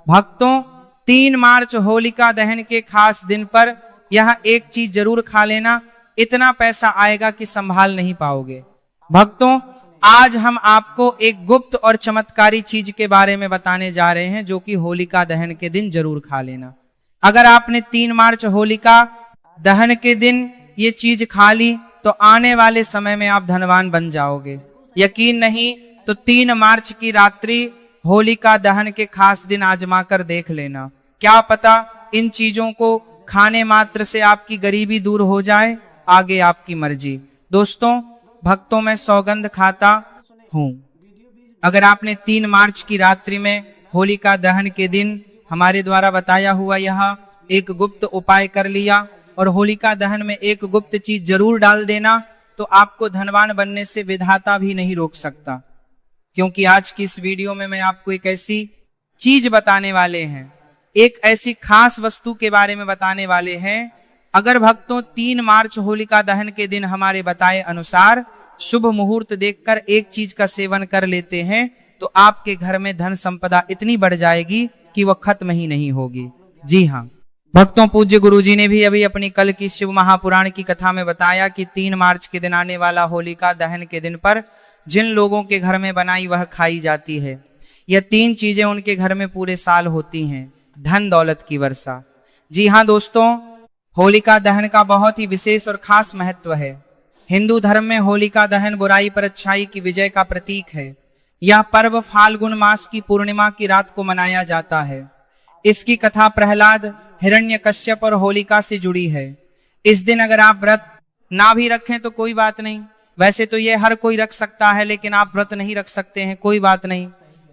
भक्तों, 3 मार्च होलिका दहन के खास दिन पर यह एक चीज जरूर खा लेना, इतना पैसा आएगा कि संभाल नहीं पाओगे। भक्तों, आज हम आपको एक गुप्त और चमत्कारी चीज के बारे में बताने जा रहे हैं, जो कि होलिका दहन के दिन जरूर खा लेना। अगर आपने 3 मार्च होलिका दहन के दिन ये चीज खा ली तो आने वाले समय में आप धनवान बन जाओगे। यकीन नहीं तो 3 मार्च की रात्रि होलिका दहन के खास दिन आजमा कर देख लेना, क्या पता इन चीजों को खाने मात्र से आपकी गरीबी दूर हो जाए, आगे आपकी मर्जी। दोस्तों, भक्तों, मैं सौगंध खाता हूं, अगर आपने 3 मार्च की रात्रि में होलिका दहन के दिन हमारे द्वारा बताया हुआ यह एक गुप्त उपाय कर लिया और होलिका दहन में एक गुप्त चीज जरूर डाल देना, तो आपको धनवान बनने से विधाता भी नहीं रोक सकता। क्योंकि आज की इस वीडियो में मैं आपको एक ऐसी चीज बताने वाले हैं, एक ऐसी खास वस्तु के बारे में बताने वाले हैं। अगर भक्तों 3 मार्च होलिका दहन के दिन हमारे बताए अनुसार शुभ मुहूर्त देखकर एक चीज का सेवन कर लेते हैं तो आपके घर में धन संपदा इतनी बढ़ जाएगी कि वह खत्म ही नहीं होगी। जी हाँ भक्तों, पूज्य गुरुजी ने भी अभी अपनी कल की शिव महापुराण की कथा में बताया कि 3 मार्च के दिन आने वाला होलिका दहन के दिन पर जिन लोगों के घर में बनाई वह खाई जाती है। यह 3 चीजें उनके घर में पूरे साल होती हैं, धन दौलत की वर्षा। जी हाँ दोस्तों, होलिका दहन का बहुत ही विशेष और खास महत्व है। हिंदू धर्म में होलिका दहन बुराई पर अच्छाई की विजय का प्रतीक है। यह पर्व फाल्गुन मास की पूर्णिमा की रात को मनाया जाता है। इसकी कथा प्रहलाद, हिरण्यकश्यप और होलिका से जुड़ी है। इस दिन अगर आप व्रत ना भी रखें तो कोई बात नहीं, वैसे तो ये हर कोई रख सकता है, लेकिन आप व्रत नहीं रख सकते हैं, कोई बात नहीं,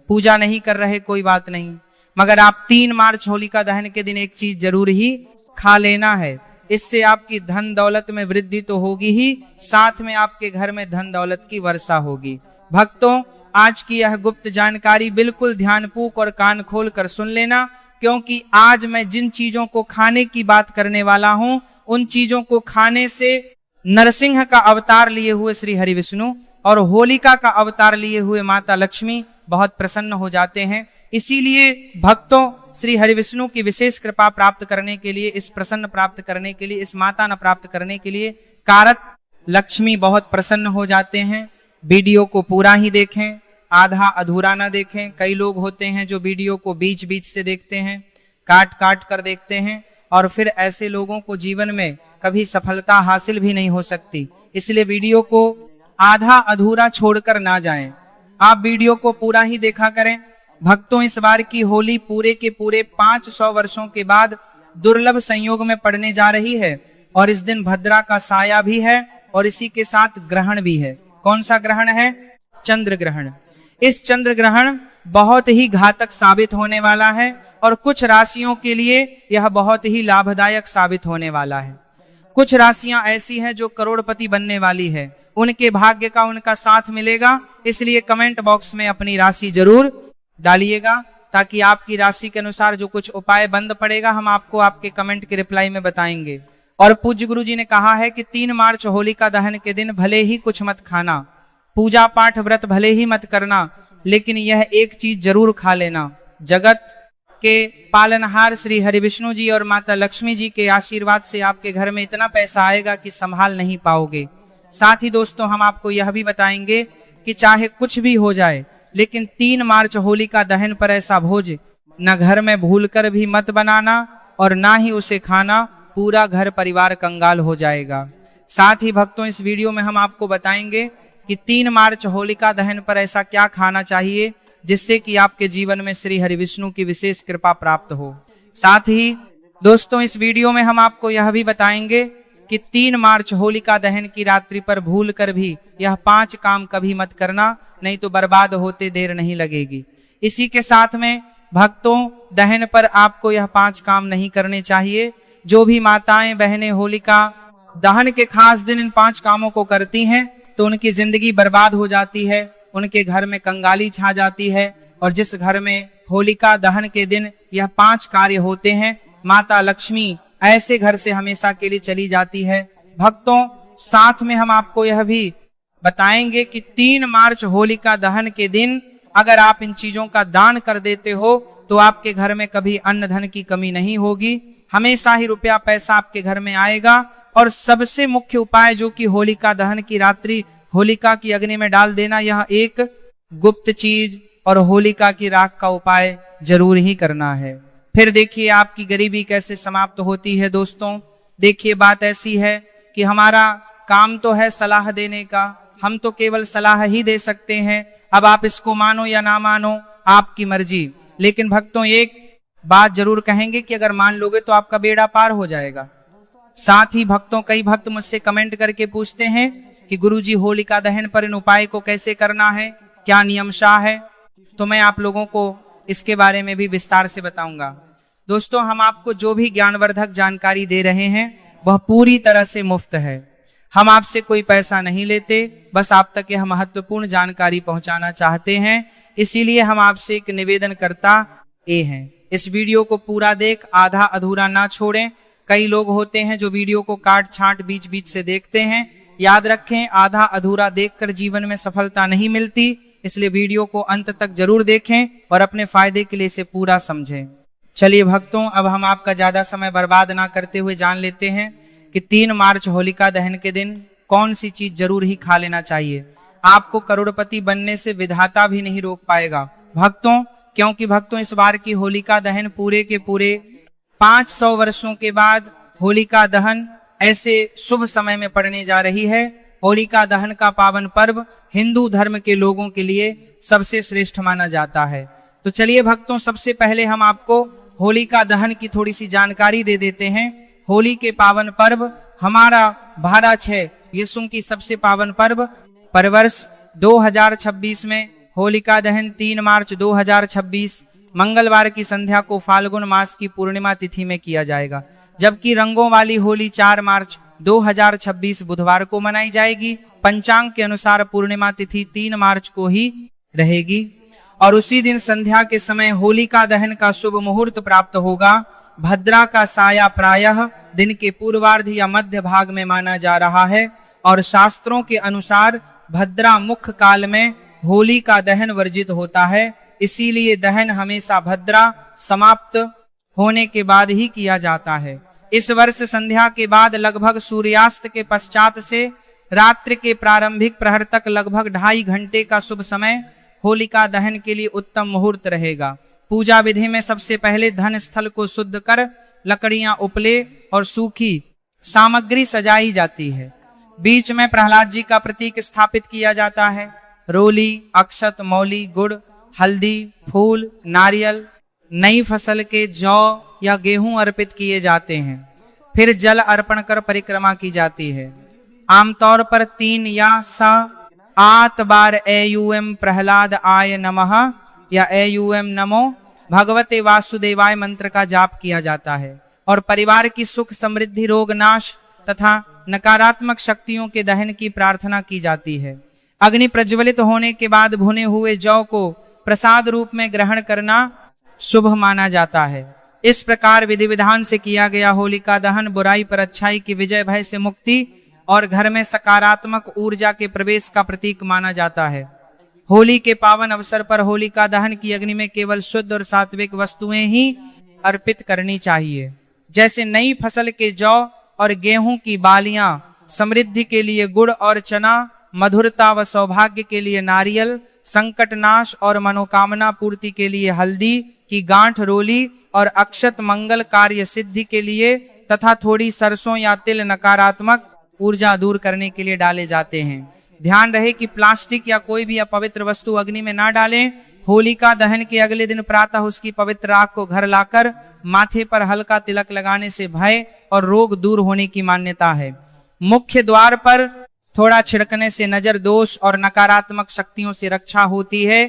पूजा नहीं कर रहे, कोई बात नहीं, मगर आप 3 मार्च होलिका दहन के दिन एक चीज जरूर ही खा लेना है। इससे आपकी धन दौलत में वृद्धि तो होगी ही, साथ में आपके घर में धन दौलत की वर्षा होगी। भक्तों, आज की यह गुप्त जानकारी बिल्कुल ध्यानपूर्वक और कान खोल कर सुन लेना, क्योंकि आज मैं जिन चीजों को खाने की बात करने वाला हूं, उन चीजों को खाने से नरसिंह का अवतार लिए हुए श्री हरि विष्णु और होलिका का अवतार लिए हुए माता लक्ष्मी बहुत प्रसन्न हो जाते हैं। इसीलिए भक्तों, श्री हरि विष्णु की विशेष कृपा प्राप्त करने के लिए, इस प्रसन्न प्राप्त करने के लिए, इस माता न प्राप्त करने के लिए कारक लक्ष्मी बहुत प्रसन्न हो जाते हैं। वीडियो को पूरा ही देखें, आधा अधूरा ना देखें। कई लोग होते हैं जो वीडियो को बीच बीच से देखते हैं, काट काट कर देखते हैं, और फिर ऐसे लोगों को जीवन में कभी सफलता हासिल भी नहीं हो सकती। इसलिए वीडियो को आधा अधूरा छोड़कर ना जाएं, आप वीडियो को पूरा ही देखा करें। भक्तों, इस बार की होली पूरे के पूरे 500 वर्षों के बाद दुर्लभ संयोग में पड़ने जा रही है, और इस दिन भद्रा का साया भी है और इसी के साथ ग्रहण भी है। कौन सा ग्रहण है? चंद्र ग्रहण। इस चंद्र ग्रहण बहुत ही घातक साबित होने वाला है और कुछ राशियों के लिए यह बहुत ही लाभदायक साबित होने वाला है। कुछ राशियां ऐसी हैं जो करोड़पति बनने वाली है, उनके भाग्य का उनका साथ मिलेगा। इसलिए कमेंट बॉक्स में अपनी राशि जरूर डालिएगा, ताकि आपकी राशि के अनुसार जो कुछ उपाय बंद पड़ेगा हम आपको आपके कमेंट के रिप्लाई में बताएंगे। और पूज्य गुरु जी ने कहा है कि 3 मार्च होलिका दहन के दिन भले ही कुछ मत खाना, पूजा पाठ व्रत भले ही मत करना, लेकिन यह एक चीज जरूर खा लेना। जगत के पालनहार श्री हरि विष्णु जी और माता लक्ष्मी जी के आशीर्वाद से आपके घर में इतना पैसा आएगा कि संभाल नहीं पाओगे। साथ ही दोस्तों, हम आपको यह भी बताएंगे कि चाहे कुछ भी हो जाए, लेकिन 3 मार्च होलिका दहन पर ऐसा भोज न घर में भूलकर भी मत बनाना और ना ही उसे खाना, पूरा घर परिवार कंगाल हो जाएगा। साथ ही भक्तों, इस वीडियो में हम आपको बताएंगे कि 3 मार्च होलिका दहन पर ऐसा क्या खाना चाहिए जिससे कि आपके जीवन में श्री हरि विष्णु की विशेष कृपा प्राप्त हो। साथ ही दोस्तों, इस वीडियो में हम आपको यह भी बताएंगे कि 3 मार्च होलिका दहन की रात्रि पर भूल कर भी यह 5 काम कभी मत करना, नहीं तो बर्बाद होते देर नहीं लगेगी। इसी के साथ में भक्तों, दहन पर आपको यह 5 काम नहीं करने चाहिए। जो भी माताएं बहनें होलिका दहन के खास दिन इन 5 कामों को करती हैं तो उनकी जिंदगी बर्बाद हो जाती है, उनके घर में कंगाली छा जाती है। और जिस घर में होलिका दहन के दिन यह 5 कार्य होते हैं, माता लक्ष्मी ऐसे घर से हमेशा के लिए चली जाती है। भक्तों, साथ में हम आपको यह भी बताएंगे कि 3 मार्च होलिका दहन के दिन अगर आप इन चीजों का दान कर देते हो तो आपके घर में कभी अन्न धन की कमी नहीं होगी, हमेशा ही रुपया पैसा आपके घर में आएगा। और सबसे मुख्य उपाय जो कि होलिका दहन की रात्रि होलिका की अग्नि में डाल देना, यह एक गुप्त चीज और होलिका की राख का उपाय जरूर ही करना है। फिर देखिए आपकी गरीबी कैसे समाप्त होती है। दोस्तों देखिए बात ऐसी है कि हमारा काम तो है सलाह देने का, हम तो केवल सलाह ही दे सकते हैं। अब आप इसको मानो या ना मानो आपकी मर्जी, लेकिन भक्तों एक बात जरूर कहेंगे कि अगर मान लोगे तो आपका बेड़ा पार हो जाएगा। साथ ही भक्तों कई भक्त मुझसे कमेंट करके पूछते हैं कि गुरुजी होलिका दहन पर इन उपाय को कैसे करना है, क्या नियम शाह है, तो मैं आप लोगों को इसके बारे में भी विस्तार से बताऊंगा। दोस्तों हम आपको जो भी ज्ञानवर्धक जानकारी दे रहे हैं वह पूरी तरह से मुफ्त है। हम आपसे कोई पैसा नहीं लेते, बस आप तक यह महत्वपूर्ण जानकारी पहुंचाना चाहते हैं। इसीलिए हम आपसे एक निवेदन करता हैं, इस वीडियो को पूरा देख आधा अधूरा ना छोड़ें। कई लोग होते हैं जो वीडियो को काट छांट बीच बीच से देखते हैं। याद रखें आधा अधूरा देखकर जीवन में सफलता नहीं मिलती, इसलिए वीडियो को अंत तक जरूर देखें और अपने फायदे के लिए इसे पूरा समझें। चलिए भक्तों अब हम आपका ज्यादा समय बर्बाद ना करते हुए जान लेते हैं कि 3 मार्च होलिका दहन के दिन कौन सी चीज जरूर ही खा लेना चाहिए। आपको करोड़पति बनने से विधाता भी नहीं रोक पाएगा भक्तों, क्योंकि भक्तों इस बार की होलिका दहन पूरे के पूरे 500 वर्षों के बाद होलिका दहन ऐसे शुभ समय में पड़ने जा रही है। होलिका दहन का पावन पर्व हिंदू धर्म के लोगों के लिए सबसे श्रेष्ठ माना जाता है। तो चलिए भक्तों सबसे पहले हम आपको होलिका दहन की थोड़ी सी जानकारी दे देते हैं। होली के पावन पर्व हमारा भारा 6 यीशु की सबसे पावन पर्व परवर्ष 2026 में होलिका दहन 3 मार्च 2026 मंगलवार की संध्या को फाल्गुन मास की पूर्णिमा तिथि में किया जाएगा, जबकि रंगों वाली होली 4 मार्च 2026 बुधवार को मनाई जाएगी। पंचांग के अनुसार पूर्णिमा तिथि 3 मार्च को ही रहेगी और उसी दिन संध्या के समय होलिका दहन का शुभ मुहूर्त प्राप्त होगा। भद्रा का साया प्रायः दिन के पूर्वार्ध या मध्य भाग में माना जा रहा है और शास्त्रों के अनुसार भद्रा मुख्य काल में होली का दहन वर्जित होता है। इसीलिए दहन हमेशा भद्रा समाप्त होने के बाद ही किया जाता है। इस वर्ष संध्या के बाद लगभग सूर्यास्त के पश्चात से रात्रि के प्रारंभिक प्रहर तक लगभग 2.5 घंटे का शुभ समय होलिका दहन के लिए उत्तम मुहूर्त रहेगा। पूजा विधि में सबसे पहले धन स्थल को शुद्ध कर लकड़ियां उपले और सूखी सामग्री सजाई जाती है। बीच में प्रहलाद जी का प्रतीक स्थापित किया जाता है। रोली, अक्षत, मौली, गुड़, हल्दी, फूल, नारियल, नई फसल के जौ या गेहूं अर्पित किए जाते हैं। फिर जल अर्पण कर परिक्रमा की जाती है। आमतौर पर 3 या 8 बार एयूएम प्रहलाद आय नमः या एयूएम नमो भगवते वासुदेवाय मंत्र का जाप किया जाता है और परिवार की सुख समृद्धि, रोग नाश तथा नकारात्मक शक्तियों के दहन की प्रार्थना की जाती है। अग्नि प्रज्वलित होने के बाद भुने हुए जौ को प्रसाद रूप में ग्रहण करना शुभ माना जाता है। इस प्रकार विधि विधान से किया गया होलिका दहन बुराई पर अच्छाई की विजय, भय से मुक्ति और घर में सकारात्मक ऊर्जा के प्रवेश का प्रतीक माना जाता है। होली के पावन अवसर पर होलिका दहन की अग्नि में केवल शुद्ध और सात्विक वस्तुएं ही अर्पित करनी चाहिए, जैसे नई फसल के जौ और गेहूं की बालियां, समृद्धि के लिए गुड़ और चना, मधुरता व सौभाग्य के लिए नारियल, संकट नाश और मनोकामना पूर्ति के लिए हल्दी की गांठ, रोली और अक्षत मंगल कार्य सिद्धि के लिए तथा थोड़ी सरसों या तिल नकारात्मक ऊर्जा दूर करने के लिए डाले जाते हैं। ध्यान रहे कि प्लास्टिक या कोई भी अपवित्र वस्तु अग्नि में ना डालें। होलिका दहन के अगले दिन प्रातः उसकी पवित्र राख को घर लाकर माथे पर हल्का तिलक लगाने से भय और रोग दूर होने की मान्यता है। मुख्य द्वार पर थोड़ा छिड़कने से नजर दोष और नकारात्मक शक्तियों से रक्षा होती है।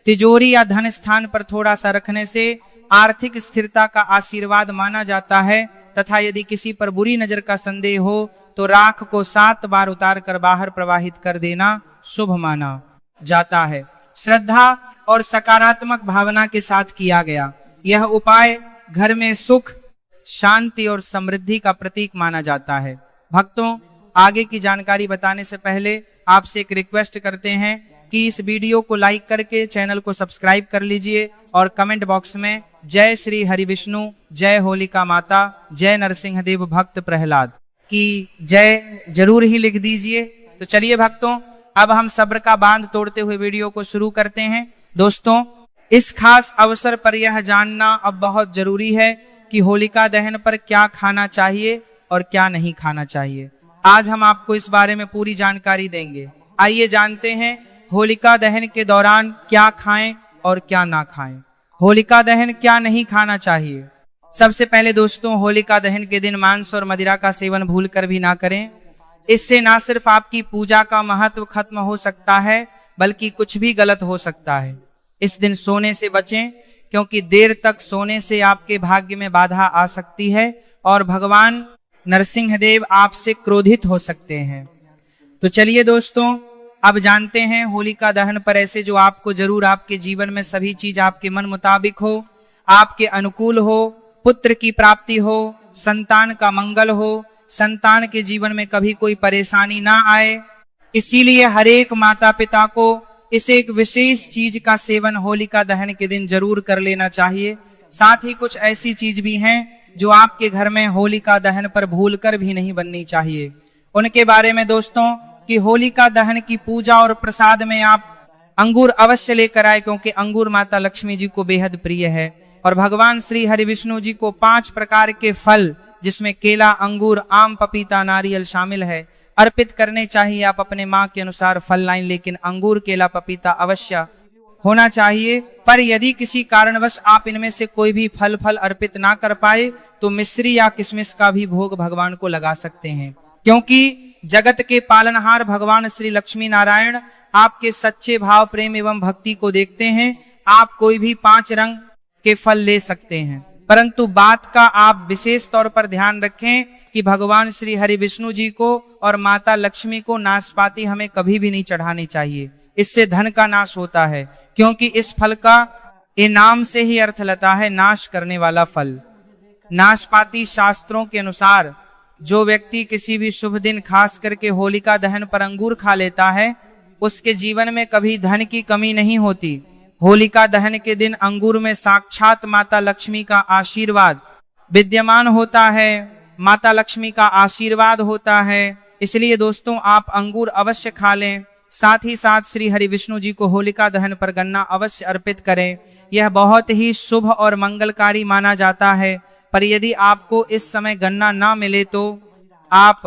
तिजोरी या धन स्थान पर थोड़ा सा रखने से आर्थिक स्थिरता का आशीर्वाद माना जाता है तथा यदि किसी पर बुरी नजर का संदेह हो तो राख को 7 बार उतार कर बाहर प्रवाहित कर देना शुभ माना जाता है। श्रद्धा और सकारात्मक भावना के साथ किया गया यह उपाय घर में सुख, शांति और समृद्धि का प्रतीक माना जाता है। भक्तों आगे की जानकारी बताने से पहले आपसे एक रिक्वेस्ट करते हैं कि इस वीडियो को लाइक करके चैनल को सब्सक्राइब कर लीजिए और कमेंट बॉक्स में जय श्री हरि विष्णु, जय होलिका माता, जय नरसिंह देव भक्त प्रहलाद की जय जरूर ही लिख दीजिए। तो चलिए भक्तों, अब हम सब्र का बांध तोड़ते हुए वीडियो को शुरू करते हैं। दोस्तों, इस खास अवसर पर यह जानना अब बहुत जरूरी है कि होलिका दहन पर क्या खाना चाहिए और क्या नहीं खाना चाहिए। आज हम आपको इस बारे में पूरी जानकारी देंगे। आइए जानते हैं होलिका दहन के दौरान क्या खाएं और क्या ना खाएं। होलिका दहन क्या नहीं खाना चाहिए। सबसे पहले दोस्तों, होलिका दहन के दिन मांस और मदिरा का सेवन भूलकर भी ना करें। इससे ना सिर्फ आपकी पूजा का महत्व खत्म हो सकता है, बल्कि कुछ भी गलत हो सकता है। इस दिन सोने से बचें, क्योंकि देर तक सोने से आपके भाग्य में बाधा आ सकती है और भगवान नरसिंह देव आपसे क्रोधित हो सकते हैं। तो चलिए दोस्तों, अब जानते हैं होलिका दहन पर ऐसे जो आपको जरूर आपके जीवन में सभी चीज आपके मन मुताबिक हो, आपके अनुकूल हो, पुत्र की प्राप्ति हो, संतान का मंगल हो, संतान के जीवन में कभी कोई परेशानी ना आए। इसीलिए हर एक माता पिता को इस एक विशेष चीज का सेवन होलिका दहन के दिन जरूर कर लेना चाहिए। साथ ही कुछ ऐसी चीज भी हैं जो आपके घर में होलिका दहन पर भूलकर भी नहीं बननी चाहिए। उनके बारे में दोस्तों, कि होलिका दहन की पूजा और प्रसाद में आप अंगूर अवश्य लेकर आए, क्योंकि अंगूर माता लक्ष्मी जी को बेहद प्रिय है और भगवान श्री हरि विष्णु जी को 5 प्रकार के फल, जिसमें केला, अंगूर, आम, पपीता, नारियल शामिल है, अर्पित करने चाहिए। आप अपने माँ के अनुसार फल लाएं, लेकिन अंगूर, केला, पपीता अवश्य होना चाहिए। पर यदि किसी कारणवश आप इनमें से कोई भी फल अर्पित ना कर पाए तो मिश्री या किशमिश का भी भोग भगवान को लगा सकते हैं, क्योंकि जगत के पालनहार भगवान श्री लक्ष्मी नारायण आपके सच्चे भाव, प्रेम एवं भक्ति को देखते हैं। आप कोई भी 5 रंग के फल ले सकते हैं, परंतु बात का आप विशेष तौर पर ध्यान रखें कि भगवान श्री हरि विष्णु जी को और माता लक्ष्मी को नाशपाती हमें कभी भी नहीं चढ़ानी चाहिए। इससे धन का नाश होता है, क्योंकि इस फल का ये नाम से ही अर्थ लेता है नाश करने वाला फल। नाशपाती शास्त्रों के अनुसार जो व्यक्ति किसी भी शुभ दिन खास करके होलिका दहन पर अंगूर खा लेता है, उसके जीवन में कभी धन की कमी नहीं होती। होलिका दहन के दिन अंगूर में साक्षात माता लक्ष्मी का आशीर्वाद विद्यमान होता है, माता लक्ष्मी का आशीर्वाद होता है। इसलिए दोस्तों, आप अंगूर अवश्य खा लें। साथ ही साथ श्री हरि विष्णु जी को होलिका दहन पर गन्ना अवश्य अर्पित करें। यह बहुत ही शुभ और मंगलकारी माना जाता है। पर यदि आपको इस समय गन्ना ना मिले तो आप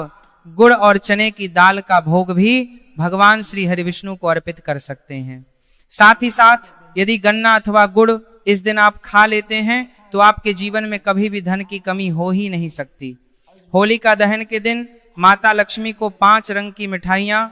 गुड़ और चने की दाल का भोग भी भगवान श्री हरि विष्णु को अर्पित कर सकते हैं। साथ ही साथ यदि गन्ना अथवा गुड़ इस दिन आप खा लेते हैं तो आपके जीवन में कभी भी धन की कमी हो ही नहीं सकती। होलिका दहन के दिन माता लक्ष्मी को 5 रंग की मिठाइयां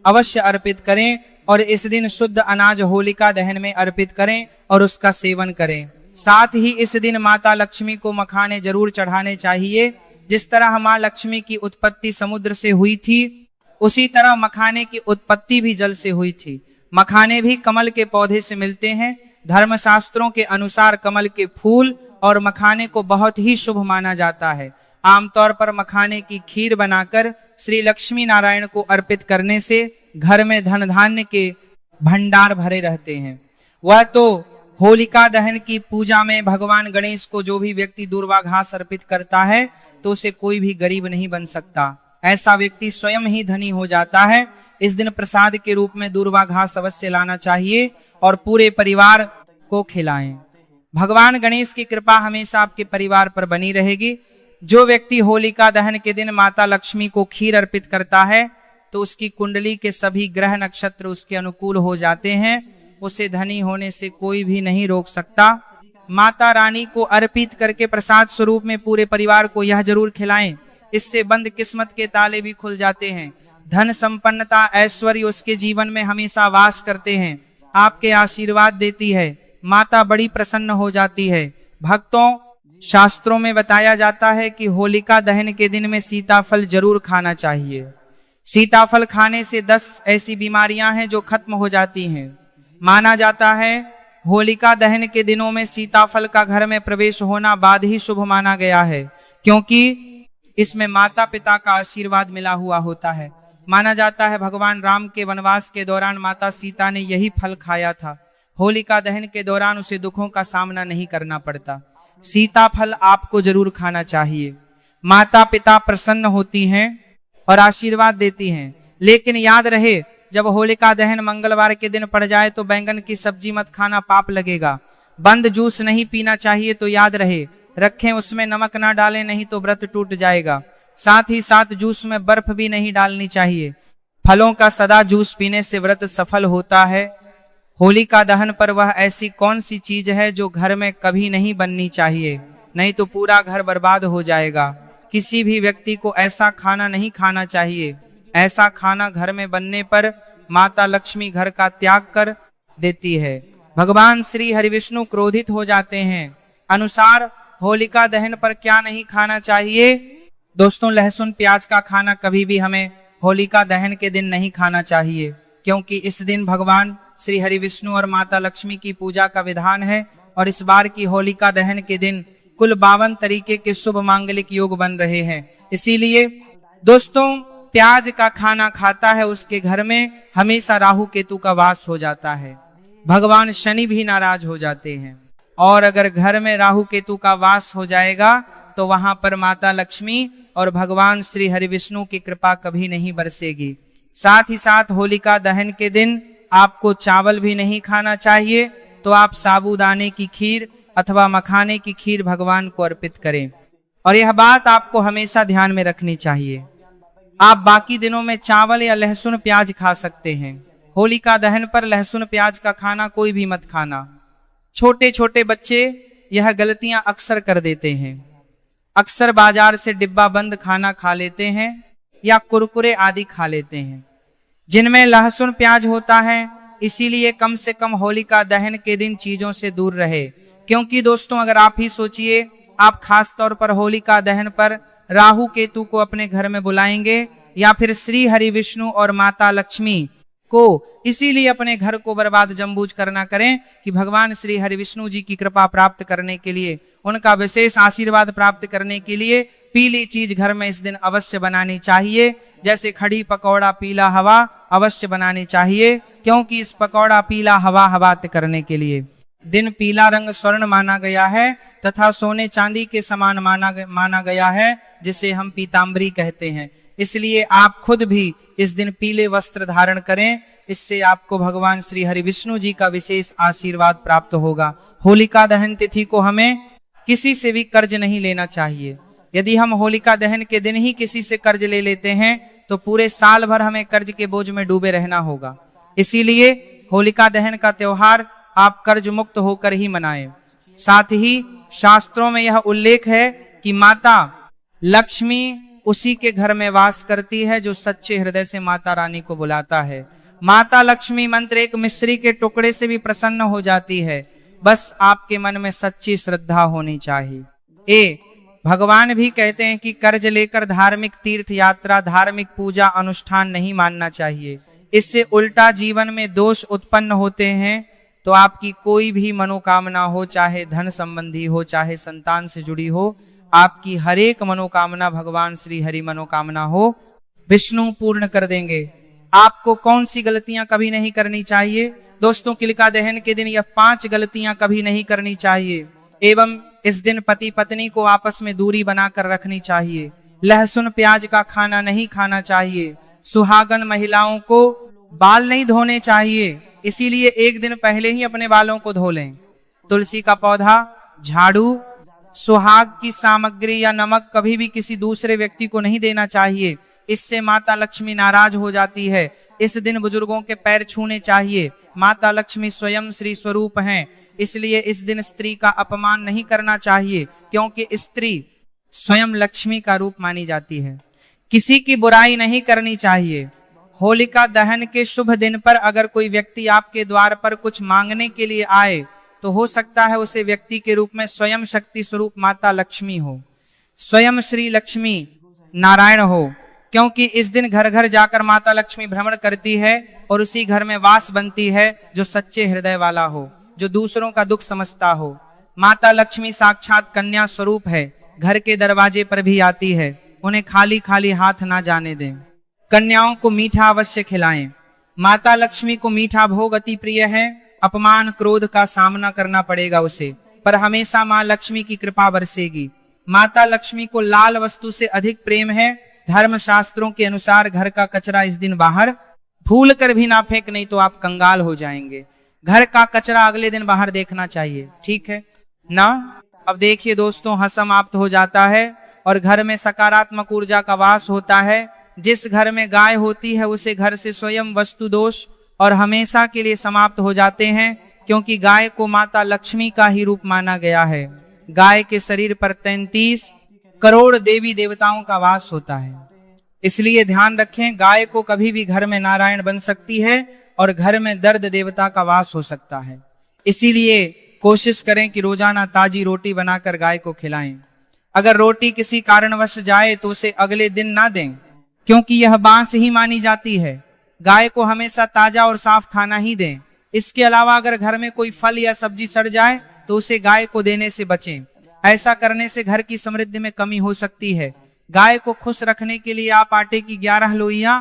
अवश्य अर्पित करें और इस दिन शुद्ध अनाज होलिका दहन में अर्पित करें और उसका सेवन करें। साथ ही इस दिन माता लक्ष्मी को मखाने जरूर चढ़ाने चाहिए। जिस तरह माँ लक्ष्मी की उत्पत्ति समुद्र से हुई थी, उसी तरह मखाने की उत्पत्ति भी जल से हुई थी। मखाने भी कमल के पौधे से मिलते हैं। धर्मशास्त्रों के अनुसार कमल के फूल और मखाने को बहुत ही शुभ माना जाता है। आमतौर पर मखाने की खीर बनाकर श्री लक्ष्मी नारायण को अर्पित करने से घर में धन धान्य के भंडार भरे रहते हैं। वह तो होलिका दहन की पूजा में भगवान गणेश को जो भी व्यक्ति दूर्वा घास अर्पित करता है तो उसे कोई भी गरीब नहीं बन सकता। ऐसा व्यक्ति स्वयं ही धनी हो जाता है। इस दिन प्रसाद के रूप में दूर्वा घास अवश्य लाना चाहिए और पूरे परिवार को खिलाएं। भगवान गणेश की कृपा हमेशा आपके परिवार पर बनी रहेगी। जो व्यक्ति होलिका दहन के दिन माता लक्ष्मी को खीर अर्पित करता है तो उसकी कुंडली के सभी ग्रह नक्षत्र उसके अनुकूल हो जाते हैं। उसे धनी होने से कोई भी नहीं रोक सकता। माता रानी को अर्पित करके प्रसाद स्वरूप में पूरे परिवार को यह जरूर खिलाएं। इससे बंद किस्मत के ताले भी खुल जाते हैं। धन संपन्नता, ऐश्वर्य उसके जीवन में हमेशा वास करते हैं। आपके आशीर्वाद देती है। माता बड़ी प्रसन्न हो जाती है। भक्तों, शास्त्रों में बताया जाता है कि होलिका दहन के दिन में सीताफल जरूर खाना चाहिए। सीताफल खाने से 10 ऐसी बीमारियां हैं जो खत्म हो जाती हैं। माना जाता है होलिका दहन के दिनों में सीताफल का घर में प्रवेश होना बाद ही शुभ माना गया है, क्योंकि इसमें माता पिता का आशीर्वाद मिला हुआ होता है। माना जाता है भगवान राम के वनवास के दौरान माता सीता ने यही फल खाया था। होलिका दहन के दौरान उसे दुखों का सामना नहीं करना पड़ता। सीताफल आपको जरूर खाना चाहिए। माता पिता प्रसन्न होती हैं और आशीर्वाद देती हैं, लेकिन याद रहे जब होलिका दहन मंगलवार के दिन पड़ जाए तो बैंगन की सब्जी मत खाना, पाप लगेगा। बंद जूस नहीं पीना चाहिए, तो याद रहे रखें उसमें नमक ना डालें, नहीं तो व्रत टूट जाएगा। साथ ही साथ जूस में बर्फ भी नहीं डालनी चाहिए। फलों का सदा जूस पीने से व्रत सफल होता है। होलिका दहन पर वह ऐसी कौन सी चीज है जो घर में कभी नहीं बननी चाहिए, नहीं तो पूरा घर बर्बाद हो जाएगा। किसी भी व्यक्ति को ऐसा खाना नहीं खाना चाहिए। ऐसा खाना घर में बनने पर माता लक्ष्मी घर का त्याग कर देती है। भगवान श्री हरिविष्णु क्रोधित हो जाते हैं। अनुसार होलिका दहन पर क्या नहीं खाना चाहिए? दोस्तों, लहसुन प्याज का खाना कभी भी हमें होलिका दहन के दिन नहीं खाना चाहिए, क्योंकि इस दिन भगवान श्री हरिविष्णु और माता लक्ष्मी की पूजा का विधान है। और इस बार की होलिका दहन के दिन कुल 52 तरीके के शुभ मांगलिक योग बन रहे हैं। इसीलिए दोस्तों, प्याज का खाना खाता है उसके घर में हमेशा राहु केतु का वास हो जाता है। भगवान शनि भी नाराज हो जाते हैं। और अगर घर में राहु केतु का वास हो जाएगा तो वहां पर माता लक्ष्मी और भगवान श्री हरिविष्णु की कृपा कभी नहीं बरसेगी। साथ ही साथ होलिका दहन के दिन आपको चावल भी नहीं खाना चाहिए, तो आप साबूदाने की खीर अथवा मखाने की खीर भगवान को अर्पित करें। और यह बात आपको हमेशा ध्यान में रखनी चाहिए। आप बाकी दिनों में चावल या लहसुन प्याज खा सकते हैं। होलिका दहन पर लहसुन प्याज का खाना कोई भी मत खाना। छोटे छोटे बच्चे यह गलतियां अक्सर कर देते हैं। अक्सर बाजार से डिब्बा बंद खाना खा लेते हैं या कुरकुरे आदि खा लेते हैं जिनमें लहसुन प्याज होता है। इसीलिए कम से कम होलिका दहन के दिन चीजों से दूर रहे। क्योंकि दोस्तों, अगर आप ही सोचिए, आप खास तौर पर होलिका दहन पर राहु केतु को अपने घर में बुलाएंगे या फिर श्री हरि विष्णु और माता लक्ष्मी को, इसीलिए अपने घर को बर्बाद जम्बूज करना करें कि भगवान श्री हरि विष्णु जी की कृपा प्राप्त करने के लिए, उनका विशेष आशीर्वाद प्राप्त करने के लिए पीली चीज घर में इस दिन अवश्य बनानी चाहिए। जैसे खड़ी पकौड़ा पीला हवा अवश्य बनानी चाहिए, क्योंकि इस पकौड़ा पीला हवा हवात करने के लिए दिन पीला रंग स्वर्ण माना गया है तथा सोने चांदी के समान माना गया है, जिसे हम पीताम्बरी कहते हैं। इसलिए आप खुद भी इस दिन पीले वस्त्र धारण करें। इससे आपको भगवान श्री हरि विष्णु जी का विशेष आशीर्वाद प्राप्त होगा। होलिका दहन तिथि को हमें किसी से भी कर्ज नहीं लेना चाहिए। यदि हम होलिका दहन के दिन ही किसी से कर्ज ले लेते हैं तो पूरे साल भर हमें कर्ज के बोझ में डूबे रहना होगा। इसीलिए होलिका दहन का त्योहार आप कर्ज मुक्त होकर ही मनाएं। साथ ही शास्त्रों में यह उल्लेख है कि माता लक्ष्मी उसी के घर में वास करती है जो सच्चे हृदय से माता रानी को बुलाता है। माता लक्ष्मी मंत्र एक मिश्री के टुकड़े से भी प्रसन्न हो जाती है। बस आपके मन में सच्ची श्रद्धा होनी चाहिए। भगवान भी कहते हैं कि कर्ज लेकर धार्मिक तीर्थ यात्रा, धार्मिक पूजा अनुष्ठान नहीं मानना चाहिए। इससे उल्टा जीवन में दोष उत्पन्न होते हैं। तो आपकी कोई भी मनोकामना हो, चाहे धन संबंधी हो, चाहे संतान से जुड़ी हो, आपकी हर एक मनोकामना भगवान श्री हरि मनोकामना हो, विष्णु पूर्ण कर देंगे। आपको कौन सी गलतियां कभी नहीं करनी चाहिए? दोस्तों, होलिका दहन के दिन यह 5 गलतियां कभी नहीं करनी चाहिए। एवं इस दिन पति पत्नी को आपस में दूरी बनाकर रखनी चाहिए। लहसुन प्याज का खाना नहीं खाना चाहिए। सुहागन महिलाओं को बाल नहीं धोने चाहिए, इसीलिए एक दिन पहले ही अपने बालों को धो लें। तुलसी का पौधा, झाड़ू, सुहाग की सामग्री या नमक कभी भी किसी दूसरे व्यक्ति को नहीं देना चाहिए। इससे माता लक्ष्मी नाराज हो जाती है। इस दिन बुजुर्गों के पैर छूने चाहिए। माता लक्ष्मी स्वयं श्री स्वरूप हैं, इसलिए इस दिन स्त्री का अपमान नहीं करना चाहिए, क्योंकि स्त्री स्वयं लक्ष्मी का रूप मानी जाती है। किसी की बुराई नहीं करनी चाहिए। होलिका दहन के शुभ दिन पर अगर कोई व्यक्ति आपके द्वार पर कुछ मांगने के लिए आए तो हो सकता है उसे व्यक्ति के रूप में स्वयं शक्ति स्वरूप माता लक्ष्मी हो, स्वयं श्री लक्ष्मी नारायण हो, क्योंकि इस दिन घर घर जाकर माता लक्ष्मी भ्रमण करती है और उसी घर में वास बनती है जो सच्चे हृदय वाला हो, जो दूसरों का दुख समझता हो। माता लक्ष्मी साक्षात कन्या स्वरूप है, घर के दरवाजे पर भी आती है। उन्हें खाली खाली हाथ ना जाने दें। कन्याओं को मीठा अवश्य खिलाएं। माता लक्ष्मी को मीठा भोग अति प्रिय है। अपमान क्रोध का सामना करना पड़ेगा उसे, पर हमेशा माँ लक्ष्मी की कृपा बरसेगी। माता लक्ष्मी को लाल वस्तु से अधिक प्रेम है। धर्म शास्त्रों के अनुसार घर का कचरा इस दिन बाहर भूल कर भी ना फेंक, नहीं तो आप कंगाल हो जाएंगे। घर का कचरा अगले दिन बाहर देखना चाहिए, ठीक है ना। अब देखिए दोस्तों, हंस समाप्त हो जाता है और घर में सकारात्मक ऊर्जा का वास होता है। जिस घर में गाय होती है उसे घर से स्वयं वस्तु दोष और हमेशा के लिए समाप्त हो जाते हैं, क्योंकि गाय को माता लक्ष्मी का ही रूप माना गया है। गाय के शरीर पर 33 करोड़ देवी देवताओं का वास होता है। इसलिए ध्यान रखें, गाय को कभी भी घर में नारायण बन सकती है और घर में दर्द देवता का वास हो सकता है। इसीलिए कोशिश करें कि रोजाना ताजी रोटी बनाकर गाय को खिलाएं। अगर रोटी किसी कारणवश जाए तो उसे अगले दिन ना दें, क्योंकि यह बांस ही मानी जाती है। गाय को हमेशा ताजा और साफ खाना ही दें। इसके अलावा अगर घर में कोई फल या सब्जी सड़ जाए तो उसे गाय को देने से बचें। ऐसा करने से घर की समृद्धि में कमी हो सकती है। गाय को खुश रखने के लिए आप आटे की 11 लोइयां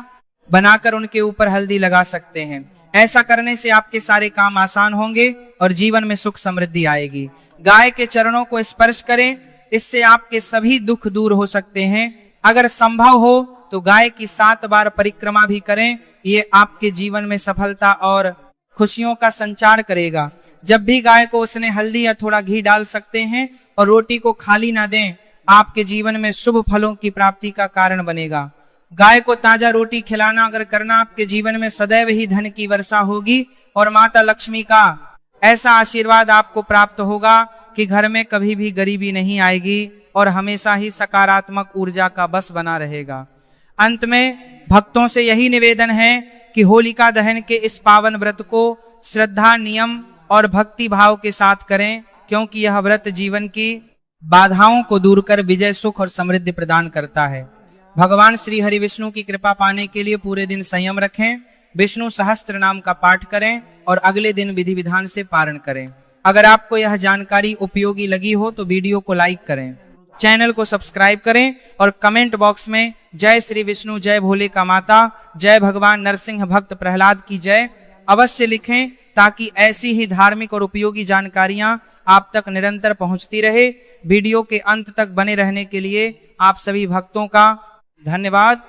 बनाकर उनके ऊपर हल्दी लगा सकते हैं। ऐसा करने से आपके सारे काम आसान होंगे और जीवन में सुख समृद्धि आएगी। गाय के चरणों को स्पर्श करें, इससे आपके सभी दुख दूर हो सकते हैं। अगर संभव हो तो गाय की 7 बार परिक्रमा भी करें। ये आपके जीवन में सफलता और खुशियों का संचार करेगा। जब भी गाय को उसने हल्दी या थोड़ा घी डाल सकते हैं और रोटी को खाली ना दें, आपके जीवन में शुभ फलों की प्राप्ति का कारण बनेगा। गाय को ताजा रोटी खिलाना अगर करना, आपके जीवन में सदैव ही धन की वर्षा होगी और माता लक्ष्मी का ऐसा आशीर्वाद आपको प्राप्त होगा कि घर में कभी भी गरीबी नहीं आएगी और हमेशा ही सकारात्मक ऊर्जा का बस बना रहेगा। अंत में भक्तों से यही निवेदन है कि होलिका दहन के इस पावन व्रत को श्रद्धा, नियम और भक्ति भाव के साथ करें, क्योंकि यह व्रत जीवन की बाधाओं को दूर कर विजय, सुख और समृद्धि प्रदान करता है। भगवान श्री हरि विष्णु की कृपा पाने के लिए पूरे दिन संयम रखें, विष्णु सहस्त्र नाम का पाठ करें और अगले दिन विधि विधान से पारण करें। अगर आपको यह जानकारी उपयोगी लगी हो तो वीडियो को लाइक करें, चैनल को सब्सक्राइब करें और कमेंट बॉक्स में जय श्री विष्णु, जय भोले का माता, जय भगवान नरसिंह भक्त प्रहलाद की जय अवश्य लिखें, ताकि ऐसी ही धार्मिक और उपयोगी जानकारियां आप तक निरंतर पहुंचती रहे। वीडियो के अंत तक बने रहने के लिए आप सभी भक्तों का धन्यवाद।